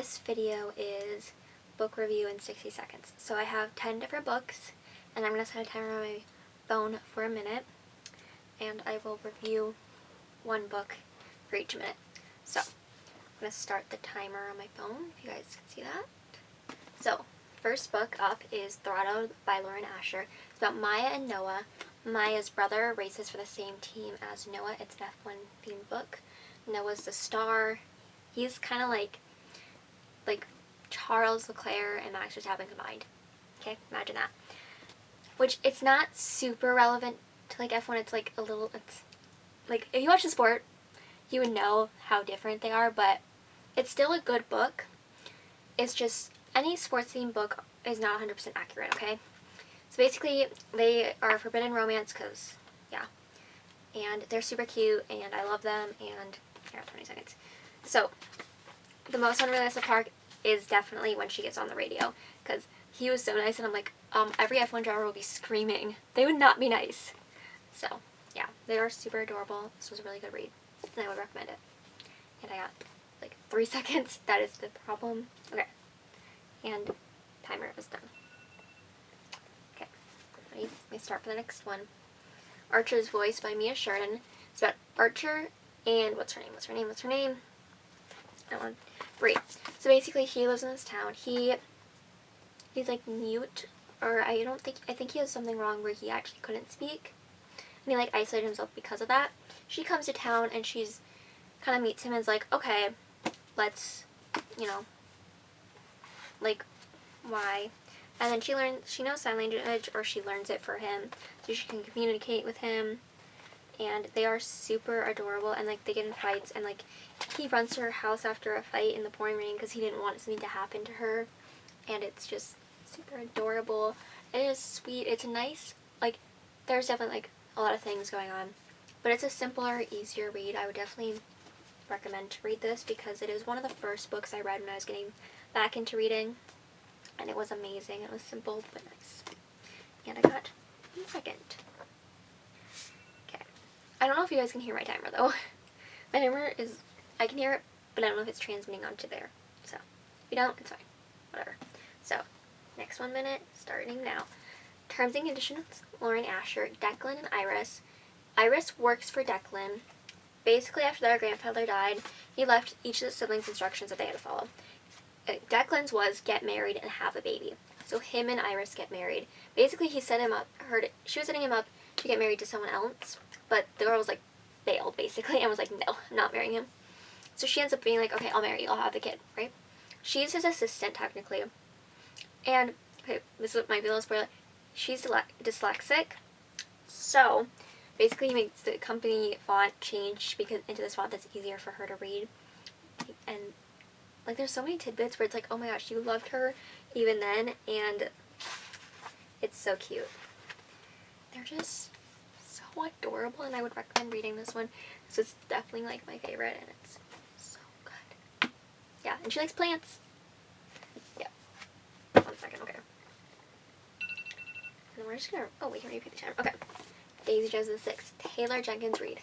this video is book review in 60 seconds. So I have 10 different books, and I'm going to set a timer on my phone for a minute, and I will review one book for each minute. So I'm going to start the timer on my phone, if you guys can see that. So first book up is Throttled by Lauren Asher. It's about Maya and Noah. Maya's brother races for the same team as Noah. It's an F1 themed book. Noah's the star. He's kind of like Charles Leclerc and Max Verstappen combined. Okay, imagine that. Which, it's not super relevant to like F1. It's like a little, it's like, if you watch the sport, you would know how different they are, but it's still a good book. It's just, any sports themed book is not 100% accurate, okay? So basically, they are forbidden romance because, yeah. And they're super cute, and I love them, and here, 20 seconds. So, the most unrealistic part is definitely when she gets on the radio, because he was so nice, and I'm like, every F1 driver will be screaming. They would not be nice. So, yeah, they are super adorable. This was a really good read, and I would recommend it. And I got, like, 3 seconds. That is the problem. Okay. And timer is done. Okay. Ready? Let me start for the next one. Archer's Voice by Mia Sheridan. It's about Archer and what's her name? I want Bree. So basically, he lives in this town. He's like mute, or I think he has something wrong where he actually couldn't speak, and he like isolated himself because of that. She comes to town and she's kind of meets him and is like, okay, let's, like, why? And then she knows sign language, or she learns it for him, so she can communicate with him. And they are super adorable, and like they get in fights, and like he runs to her house after a fight in the pouring rain because he didn't want something to happen to her, and it's just super adorable. It is sweet. It's a nice, like, there's definitely like a lot of things going on, but it's a simpler, easier read. I would definitely recommend to read this because it is one of the first books I read when I was getting back into reading, and it was amazing. It was simple but nice. And I got 1 second. I don't know if you guys can hear my timer though. My timer is, I can hear it, but I don't know if it's transmitting onto there. So, if you don't, it's fine. Whatever. So, next 1 minute, starting now. Terms and Conditions, Lauren Asher, Declan and Iris. Iris works for Declan. Basically, after their grandfather died, he left each of the siblings instructions that they had to follow. Declan's was get married and have a baby. So him and Iris get married. Basically, he set him up, she was setting him up to get married to someone else. But the girl was like, bailed basically, and was like, no, I'm not marrying him. So she ends up being like, okay, I'll marry you, I'll have the kid, right? She's his assistant, technically. And, okay, this might be a little spoiler. She's dyslexic. So, basically he makes the company font change into this font that's easier for her to read. And, like, there's so many tidbits where it's like, oh my gosh, you loved her even then, and it's so cute. They're just so adorable, and I would recommend reading this one because it's definitely like my favorite, and it's so good. Yeah, and she likes plants. Yeah. 1 second, okay. And then we're just gonna, oh wait, can we repeat the timer? Okay. Daisy Jones and the Six, Taylor Jenkins Reid.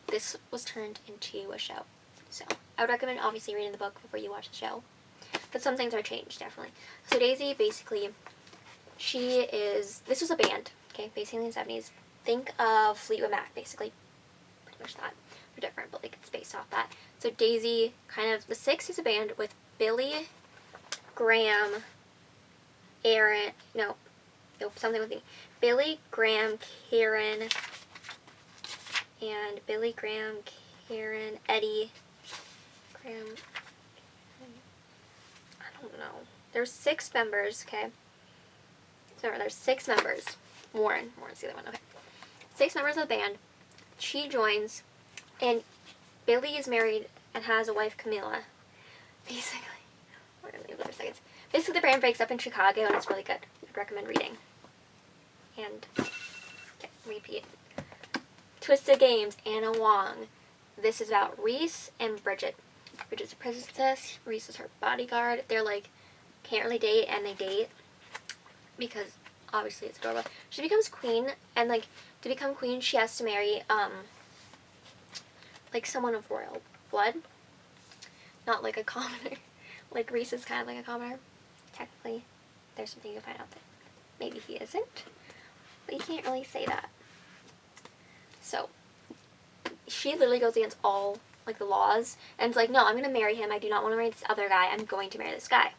This was turned into a show. So, I would recommend obviously reading the book before you watch the show. But some things are changed, definitely. So Daisy, basically, this was a band, okay, basically in the 70s. Think of Fleetwood Mac, basically. Pretty much that. They're different, but like it's based off that. So Daisy, the Six is a band with Billy, Graham, Aaron, something with me. Billy, Graham, Karen, Eddie, Graham, I don't know. There's 6 members, okay? So there's 6 members. Warren's the other one, okay. 6 members of the band. She joins, and Billy is married and has a wife, Camilla. Basically, we're going to leave it for seconds. Basically, the band breaks up in Chicago, and it's really good. I'd recommend reading. And, okay, repeat. Twisted Games, Anna Wong. This is about Reese and Bridget. Bridget's a princess. Reese is her bodyguard. They're like, can't really date, and they date because obviously it's adorable. She becomes queen, and like to become queen she has to marry like someone of royal blood, not like a commoner. like Reese is kind of like a commoner. Technically, there's something you'll find out that maybe he isn't, but you can't really say that. So she literally goes against all like the laws and is like, no, I'm gonna marry him. I do not want to marry this other guy. I'm going to marry this guy.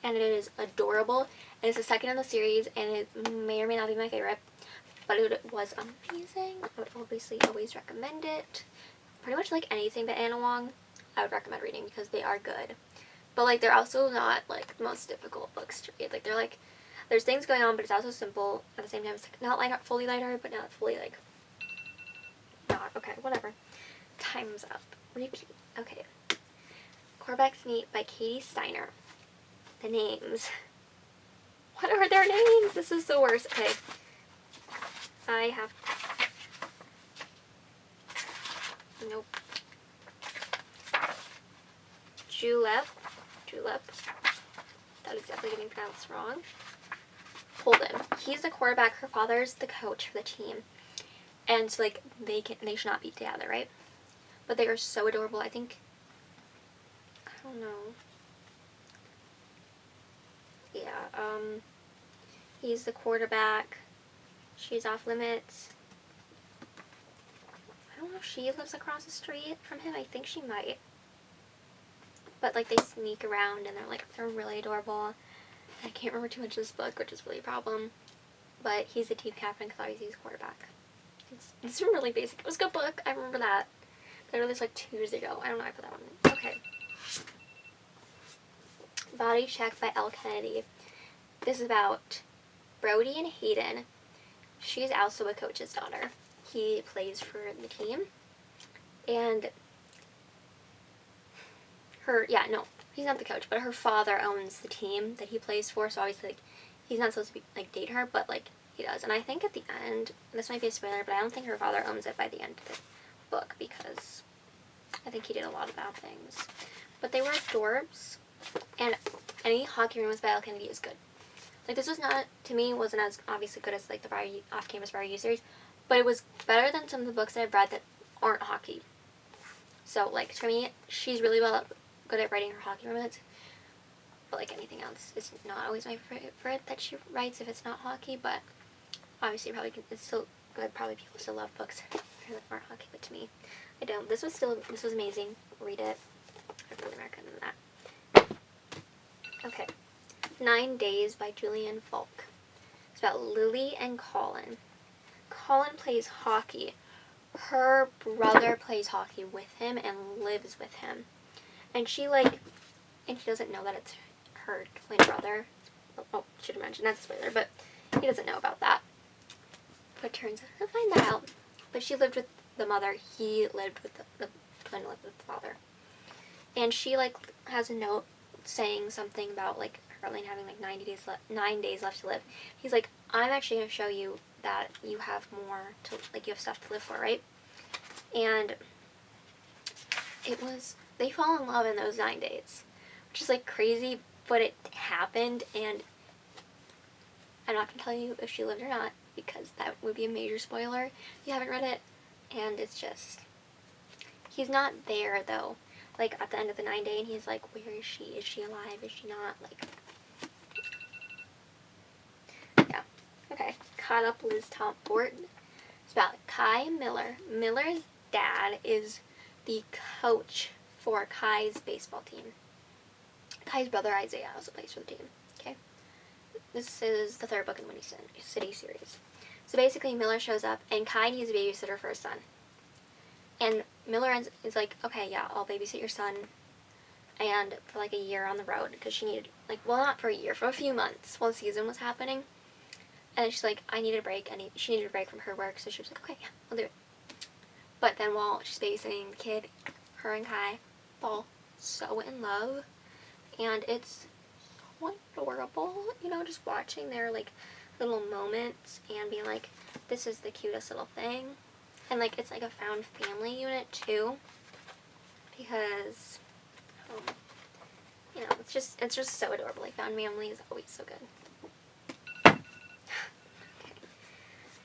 And it is adorable. And it's the second in the series, and it may or may not be my favorite, but it was amazing. I would obviously always recommend it. Pretty much like anything by Anna Wong, I would recommend reading because they are good. But like they're also not like the most difficult books to read. Like they're like, there's things going on, but it's also simple at the same time. It's like not like fully lighthearted, but not fully like not. Okay, whatever. Time's up. Repeat. Okay. Corvax Neat by Katie Steiner. The names. What are their names? This is the worst. Okay. I have... Nope. Julep. That is definitely getting pronounced wrong. Holden. He's the quarterback. Her father's the coach for the team. And so, like, they should not be together, right? But they are so adorable. I think... I don't know. Yeah, he's the quarterback. She's off limits. I don't know if she lives across the street from him. I think she might. But, like, they sneak around and they're really adorable. I can't remember too much of this book, which is really a problem. But he's the team captain because obviously he's quarterback. It's really basic. It was a good book. I remember that. But I read this like 2 years ago. I don't know why I put that one in. Okay. Body Check by Elle Kennedy. This is about Brody and Hayden. She's also a coach's daughter. He plays for the team. And he's not the coach, but her father owns the team that he plays for, so obviously, like, he's not supposed to be, like, date her, but, like, he does. And I think at the end, this might be a spoiler, but I don't think her father owns it by the end of the book, because I think he did a lot of bad things. But they were adorbs, and any hockey room by Elle Kennedy is good. Like, this was not, to me, wasn't as obviously good as, like, the Off-Campus Bar U series, but it was better than some of the books that I've read that aren't hockey. So, like, to me, she's really good at writing her hockey romance, but like anything else, it's not always my favorite that she writes if it's not hockey, but obviously it's still good. Probably people still love books that aren't hockey, but to me, I don't. This was amazing. Read it. I really recommend that. Okay. 9 Days by Julian Falk. It's about Lily and Colin. Colin plays hockey. Her brother plays hockey with him and lives with him. And he doesn't know that it's her twin brother. Oh, should have mentioned, that's a spoiler, but he doesn't know about that. But turns out he'll find that out. But she lived with the mother, he lived with the twin lived with the father. And she, like, has a note saying something about, like, her only having, like, 9 days left to live. He's like, I'm actually going to show you that you have more to, like, you have stuff to live for, right? And they fall in love in those 9 days, which is, like, crazy, but it happened, and I'm not going to tell you if she lived or not, because that would be a major spoiler if you haven't read it, and it's just, he's not there, though, like, at the end of the 9 day, and he's like, where is she? Is she alive? Is she not? Like, yeah. Okay. Caught Up Liz Thornton. It's about Kai Miller. Miller's dad is the coach for Kai's baseball team. Kai's brother Isaiah also plays for the team. Okay? This is the 3rd book in the Windy City series. So basically, Miller shows up, and Kai needs a babysitter for his son. And Miller is like, okay, yeah, I'll babysit your son, and for like a year on the road, because she needed, like, well, not for a year, for a few months while the season was happening. And she's like, I needed a break, and she needed a break from her work, so she was like, okay, yeah, I'll do it. But then while she's babysitting the kid, her and Kai fall so in love, and it's so adorable, you know, just watching their, like, little moments and being like, this is the cutest little thing. And, like, it's like a found family unit, too, because, you know, it's just so adorable. Like, found family is always so good. Okay.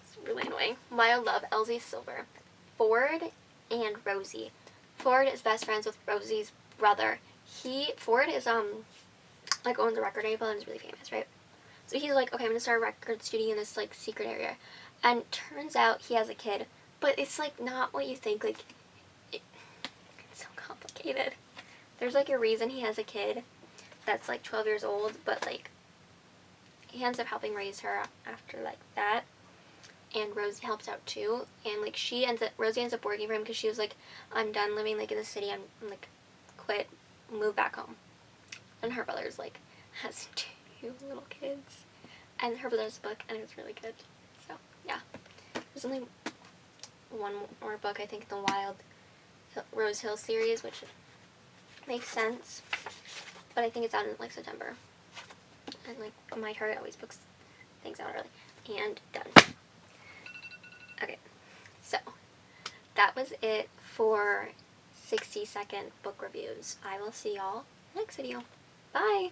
It's really annoying. Wild Love, Elsie Silver. Ford and Rosie. Ford is best friends with Rosie's brother. Ford is like owns a record label and is really famous, right? So he's like, okay, I'm gonna start a record studio in this like secret area, and turns out he has a kid, but it's like not what you think. Like, it's so complicated. There's like a reason he has a kid that's like 12 years old, but like he ends up helping raise her after like that, and Rosie helps out too, and like Rosie ends up working for him because she was like, I'm done living like in the city, I'm like quit, move back home, and her brother's like has 2 little kids, and her brother's book, and it's really good. So yeah, there's only one more book, I think, the Rose Hill series, which makes sense, but I think it's out in like September, and like My Target always books things out early. And done. Okay, so that was it for 60-second book reviews. I will see y'all next video. Bye!